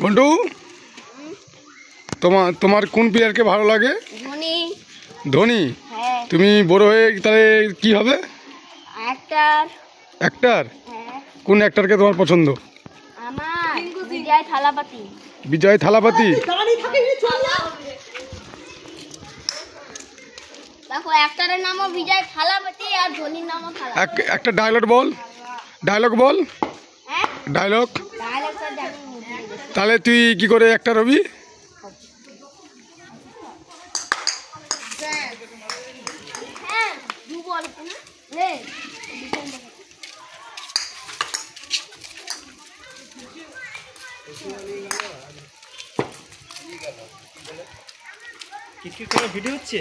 বন্ধু, তোমার কোন প্লেয়ারকে ভালো লাগে? ধোনি। ধোনি? হ্যাঁ। তুমি বড় হয়ে তাহলে কি হবে? অ্যাক্টর। অ্যাক্টর? হ্যাঁ। কোন অ্যাক্টরকে তোমার পছন্দ? আমার বিজয় থালাপতি। বিজয় থালাপতি? দেখো, অ্যাক্টরের নামও বিজয় থালাপতি আর ধোনির নামও থালাপতি। একটা ডায়লগ বল। ডায়লগ বল। হ্যাঁ, ডায়লগ। ডায়লগটা জানি না। তাহলে তুই কি করে অ্যাক্টর হবি? হ্যাঁ, দু বল না রে। ক্রিকেট খেলার ভিডিও হচ্ছে।